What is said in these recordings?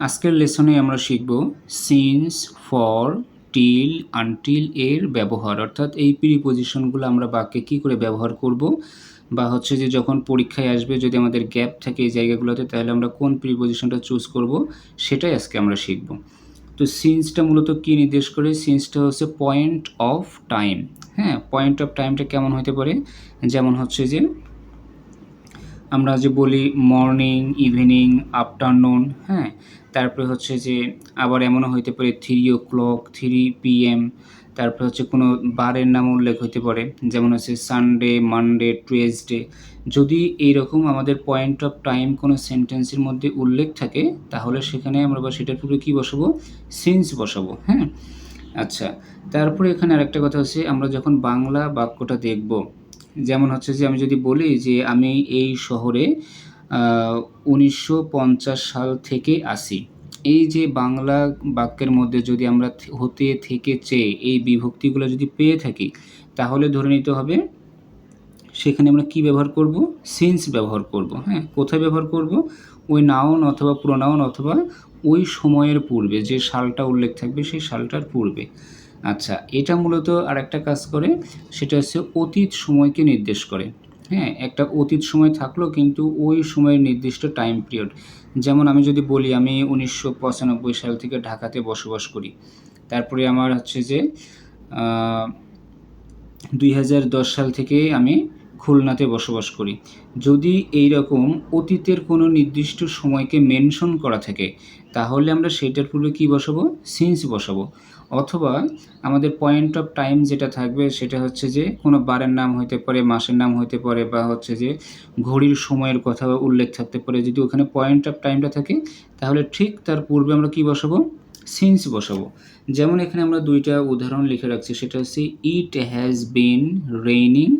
আজকের লেসনে আমরা শিখব সিন্স, ফর, টিল, আনটিল এর ব্যবহার, অর্থাৎ এই প্রিপজিশনগুলো আমরা বাক্যে কী করে ব্যবহার করব, বা হচ্ছে যে যখন পরীক্ষায় আসবে যদি আমাদের গ্যাপ থাকে এই জায়গাগুলোতে, তাহলে আমরা কোন প্রিপজিশনটা চুজ করব সেটাই আজকে আমরা শিখব। তো সিন্সটা মূলত কী নির্দেশ করে? সিন্সটা হচ্ছে পয়েন্ট অফ টাইম। হ্যাঁ, পয়েন্ট অফ টাইমটা কেমন হতে পারে? যেমন হচ্ছে যে আমরা যে বলি মর্নিং, ইভিনিং, আফটারনুন, হ্যাঁ, তারপরে হচ্ছে যে আবার এমনও হইতে পারে 3 o'clock, 3 PM, তারপরে হচ্ছে কোনো বারের নাম উল্লেখ হইতে পারে, যেমন হচ্ছে সানডে, মানডে, টুয়েসডে। যদি এইরকম আমাদের পয়েন্ট অফ টাইম কোনো সেন্টেন্সের মধ্যে উল্লেখ থাকে, তাহলে সেখানে আমরা বা সেটার পূর্বে কী বসাবো? সিন্স বসাবো। হ্যাঁ, আচ্ছা, তারপরে এখানে আরেকটা কথা হচ্ছে, আমরা যখন বাংলা বাক্যটা দেখব, যেমন হচ্ছে যে আমি যদি বলি যে আমি এই শহরে 1950 সাল থেকে আসি, এই যে বাংলা বাক্যের মধ্যে যদি আমরা হতে, থেকে, চেয়ে এই বিভক্তিগুলো যদি পেয়ে থাকি, তাহলে ধরে নিতে হবে সেখানে আমরা কি ব্যবহার করব? সিন্স ব্যবহার করব। হ্যাঁ, কোথায় ব্যবহার করব? ওই নাউন অথবা প্রোনাউন অথবা ওই সময়ের পূর্বে যে সালটা উল্লেখ থাকবে সেই সালটার পূর্বে। আচ্ছা, এটা মূলত আরেকটা কাজ করে, সেটা হচ্ছে অতীত সময়কে নির্দেশ করে। হ্যাঁ, একটা অতীত সময় থাকলো কিন্তু ওই সময়ের নির্দিষ্ট টাইম পিরিয়ড। যেমন আমি যদি বলি আমি 1995 সাল থেকে ঢাকাতে বসবাস করি, তারপরে আমার হচ্ছে যে 2010 সাল থেকে আমি খুলনাতে বসবাস করি। যদি এই রকম অতীতের কোনো নির্দিষ্ট সময়কে মেনশন করা থাকে, তাহলে আমরা সেটার পূর্বে কী বসাবো? সিন্স বসাবো। অথবা আমাদের পয়েন্ট অফ টাইম যেটা থাকবে সেটা হচ্ছে যে কোনো বারের নাম হইতে পারে, মাসের নাম হইতে পারে, বা হচ্ছে যে ঘড়ির সময়ের কথা উল্লেখ থাকতে পারে। যদি ওখানে পয়েন্ট অফ টাইমটা থাকে, তাহলে ঠিক তার পূর্বে আমরা কী বসাবো? সিন্স বসাবো। যেমন এখানে আমরা দুইটা উদাহরণ লিখে রাখছি, সেটা হচ্ছে ইট হ্যাজ বিন রেইনিং,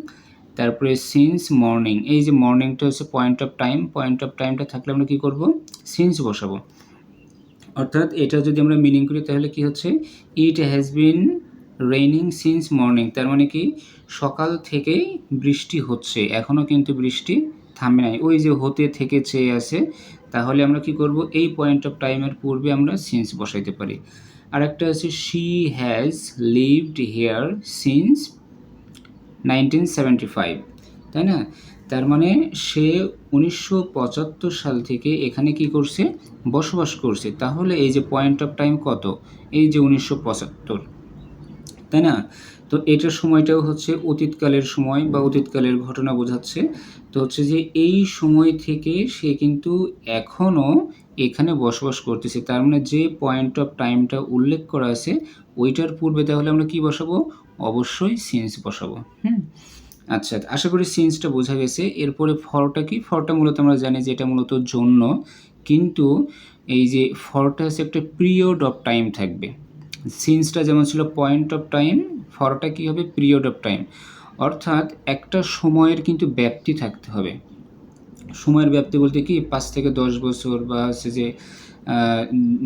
তারপরে সিন্স মর্নিং। এই যে মর্নিংটা হচ্ছে point of time, point of টাইমটা থাকলে আমরা কী করব? সিন্স বসাবো। অর্থাৎ এটা যদি আমরা মিনিং করি তাহলে কি হচ্ছে? It has been raining since morning, তার মানে কি সকাল থেকেই বৃষ্টি হচ্ছে, এখনও কিন্তু বৃষ্টি থামে নাই। ওই যে হতে থেকে চেয়ে আছে, তাহলে আমরা কি করব? এই পয়েন্ট অফ টাইমের পূর্বে আমরা সিন্স বসাইতে পারি। আরেকটা আছে she has lived here since 1975, তাই না? তার মানে সে 1975 সাল থেকে এখানে কি করছে? বসবাস করছে। তাহলে এই যে পয়েন্ট অফ টাইম কত? এই যে 1975, তাই না? তো এটার সময়টাও হচ্ছে অতীতকালের সময় বা অতীতকালের ঘটনা বোঝাচ্ছে। তো হচ্ছে যে এই সময় থেকে সে কিন্তু এখনও এখানে বসবাস করতেছে। তার মানে যে পয়েন্ট অফ টাইমটা উল্লেখ করা আছে ওইটার পূর্বে তাহলে আমরা কি বসাবো? অবশ্যই সিন্স বসাবো। আচ্ছা, আশা করি সিন্সটা বোঝা গেছে। এরপরে ফরটা কি? ফরটা মূলত আমরা জানি যে এটা মূলত জন্য, কিন্তু এই যে ফরটা হচ্ছে একটা পিরিয়ড অফ টাইম থাকবে। সিন্সটা যেমন ছিল পয়েন্ট অফ টাইম, ফরটা কী হবে? Period of time. অর্থাৎ একটা সময়ের কিন্তু ব্যাপ্তি থাকতে হবে। সময়ের ব্যাপ্তি বলতে কি 5 থেকে 10 বছর, বা হচ্ছে যে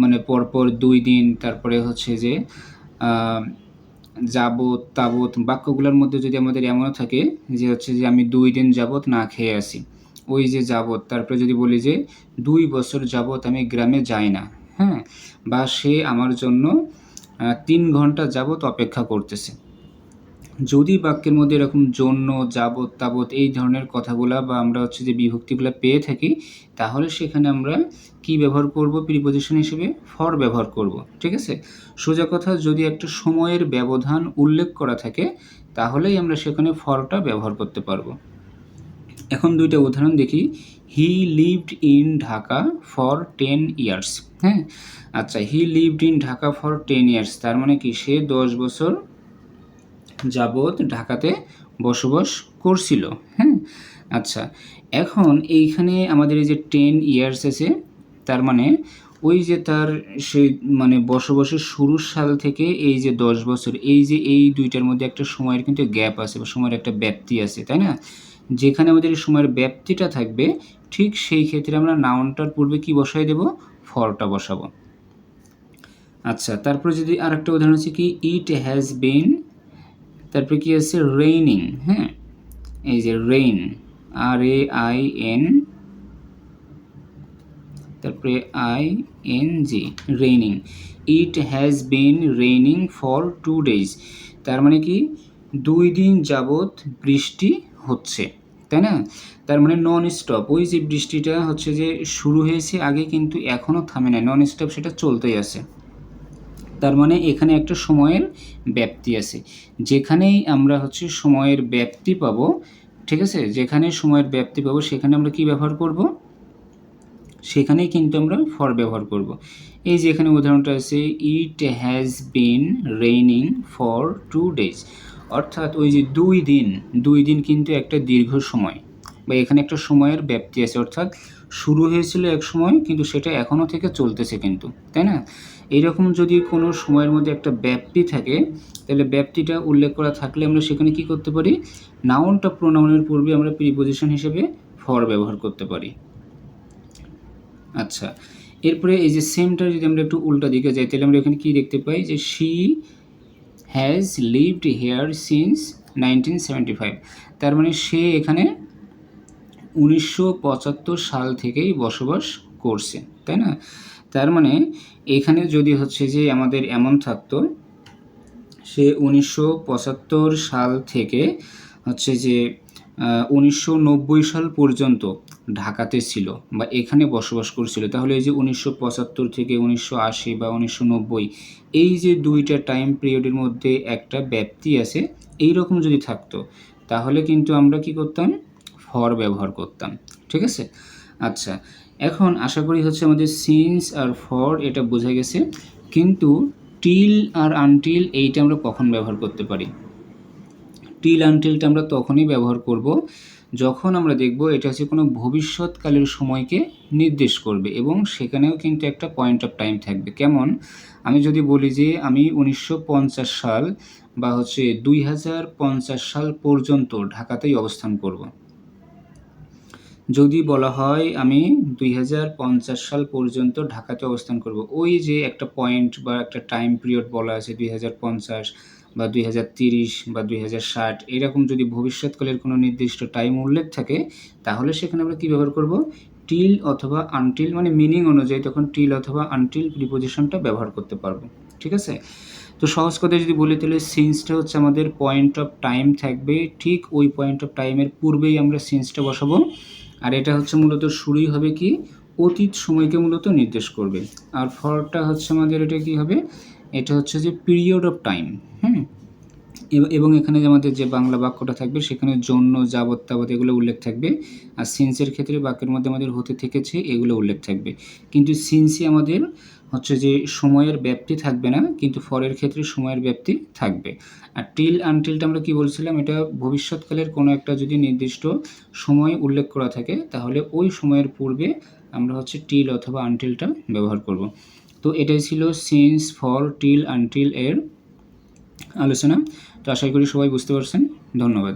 মানে পরপর 2 দিন, তারপরে হচ্ছে যে যাবত, তাবত বাক্যগুলোর মধ্যে যদি আমাদের এমনও থাকে যে হচ্ছে যে আমি 2 দিন যাবত না খেয়ে আছি, ওই যে যাবত। তারপরে যদি বলি যে 2 বছর যাবত আমি গ্রামে যাই না, হ্যাঁ, বা সে আমার জন্য 3 ঘন্টা যাবত অপেক্ষা করতেছে। যদি বাক্যের মধ্যে এরকম জন্য, যাবত, তাবত এই ধরনের কথাগুলা বা আমরা হচ্ছে যে বিভক্তিগুলা পেয়ে থাকি, তাহলে সেখানে আমরা কি ব্যবহার করব? প্রিপজিশন হিসেবে ফর ব্যবহার করব। ঠিক আছে? সোজা কথা, যদি একটা সময়ের ব্যবধান উল্লেখ করা থাকে, তাহলেই আমরা সেখানে ফরটা ব্যবহার করতে পারবো। এখন দুইটা উদাহরণ দেখি। He lived in Dhaka for 10 years. হ্যাঁ, আচ্ছা, he lived in Dhaka for 10 years, তার মানে কি সে 10 বছর যাবৎ ঢাকাতে বসবাস করছিল। হ্যাঁ, আচ্ছা, এখন এইখানে আমাদের এই যে 10 ইয়ার্স আছে, তার মানে ওই যে তার সেই মানে বসবাসের শুরুর সাল থেকে এই যে 10 বছর, এই যে এই দুইটার মধ্যে একটা সময়ের কিন্তু গ্যাপ আছে বা সময়ের একটা ব্যাপ্তি আছে, তাই না? যেখানে আমাদের এই সময়ের ব্যাপ্তিটা থাকবে, ঠিক সেই ক্ষেত্রে আমরা নাউনটার পূর্বে কি বসাই দেব? ফরটা বসাবো। আচ্ছা, তারপরে যদি আরেকটা উদাহরণ আছে কি, ইট হ্যাজ বিন, তারপরে কি আছে? রেইনিং। হ্যাঁ, এই যে রেইন, RAIN, তারপরে ING, raining. It has been raining for 2 days, তার মানে কি 2 দিন যাবৎ বৃষ্টি হচ্ছে, তাই না? তার মানে নন স্টপ, ওই যে বৃষ্টিটা হচ্ছে যে শুরু হয়েছে আগে কিন্তু এখনও থামে না, নন স্টপ সেটা চলতেই আছে। তার মানে এখানে একটা সময়ের ব্যাপ্তি আছে, যেখানেই আমরা হচ্ছে সময়ের ব্যাপ্তি পাবো, ঠিক আছে, যেখানে সময়ের ব্যাপ্তি পাবো সেখানে আমরা কি ব্যবহার করব, সেখানেই কিন্তু আমরা ফর ব্যবহার করব। এই যে এখানে উদাহরণটা আছে, it has been raining for 2 days, অর্থাৎ ওই যে 2 দিন কিন্তু একটা দীর্ঘ সময়, বা এখানে একটা সময়ের ব্যাপ্তি আছে, অর্থাৎ শুরু হয়েছিল এক সময় কিন্তু সেটা এখনও থেকে চলতেছে কিন্তু, তাই না? এইরকম যদি কোনো সময়ের মধ্যে একটা ব্যাপ্তি থাকে, তাহলে ব্যাপ্তিটা উল্লেখ করা থাকলে আমরা সেখানে কি করতে পারি, নাউনটা প্রোনাউনের পূর্বে আমরা প্রিপোজিশন হিসেবে ফর ব্যবহার করতে পারি। আচ্ছা, এরপরে এই যে সেমটা যদি আমরা একটু উল্টা দিকে যাই, তাহলে আমরা এখানে কি দেখতে পাই যে she has lived here since 1975, তার মানে সে এখানে 1975 সাল থেকেই বসবাস করছে, তাই না? তার মানে এখানে যদি হচ্ছে যে আমাদের এমন থাকতো, সে 1975 সাল থেকে হচ্ছে যে 1990 সাল পর্যন্ত ঢাকাতে ছিল বা এখানে বসবাস করছিল, তাহলে এই যে 1975 থেকে 1980 বা 1990, এই যে দুইটা টাইম পিরিয়ডের মধ্যে একটা ব্যাপ্তি আছে, এই রকম যদি থাকতো তাহলে কিন্তু আমরা কি করতাম, ফর ব্যবহার করতাম, ঠিক আছে? আচ্ছা, এখন আশা করি হচ্ছে আমাদের সিন্স আর ফর এটা বোঝা গেছে, কিন্তু টিল আর আনটিল এইটা আমরা কখন ব্যবহার করতে পারি? টিল আনটিলটা আমরা তখনই ব্যবহার করব যখন আমরা দেখব এটা হচ্ছে কোনো ভবিষ্যৎকালের সময়কে নির্দেশ করবে এবং সেখানেও কিন্তু একটা পয়েন্ট অফ টাইম থাকবে। কেমন? আমি যদি বলি যে আমি 1950 সাল বা হচ্ছে 2050 সাল পর্যন্ত ঢাকাতেই অবস্থান করব। যদি বলা হয় আমি 2050 সাল পর্যন্ত ঢাকাতে অবস্থান করব, ওই যে একটা পয়েন্ট বা একটা টাইম পিরিয়ড বলা আছে 2050 বা 2030 বা 2060, এরকম যদি ভবিষ্যৎকালের কোনো নির্দিষ্ট টাইম উল্লেখ থাকে, তাহলে সেখানে আমরা কী ব্যবহার করব, টিল অথবা আনটিল, মানে মিনিং অনুযায়ী তখন টিল অথবা আনটিল প্রিপোজিশনটা ব্যবহার করতে পারবো, ঠিক আছে? তো সহজ কথায় যদি বলি, তাহলে সিন্সটা হচ্ছে আমাদের পয়েন্ট অফ টাইম থাকবে, ঠিক ওই পয়েন্ট অফ টাইমের পূর্বেই আমরা সিন্সটা বসাবো, আর এটা হচ্ছে মূলত শুরুই হবে কি, অতীত সময়কে মূলত নির্দেশ করবে। আর ফরটা হচ্ছে আমাদের এটা কি হবে, এটা হচ্ছে যে পিরিয়ড অফ টাইম, এবং এখানে যে আমাদের যে বাংলা বাক্যটা থাকবে সেখানে জন্য, যাবৎ, তাবৎ এগুলো উল্লেখ থাকবে, আর সিন্সের ক্ষেত্রে বাক্যের মধ্যে আমাদের হতে থেকেছে এগুলো উল্লেখ থাকবে, কিন্তু সিন্সই আমাদের হচ্ছে যে সময়ের ব্যাপ্তি থাকবে না, কিন্তু ফরের ক্ষেত্রে সময়ের ব্যাপ্তি থাকবে। আর টিল আনটিলটা আমরা কি বলছিলাম, এটা ভবিষ্যৎকালের কোনো একটা যদি নির্দিষ্ট সময় উল্লেখ করা থাকে তাহলে ওই সময়ের পূর্বে আমরা হচ্ছে টিল অথবা আনটিলটা ব্যবহার করব। তো এটাই ছিল সিন্স, ফর, টিল, আনটিল এর আলোচনা। তো আশা করি সবাই বুঝতে পারছেন। ধন্যবাদ।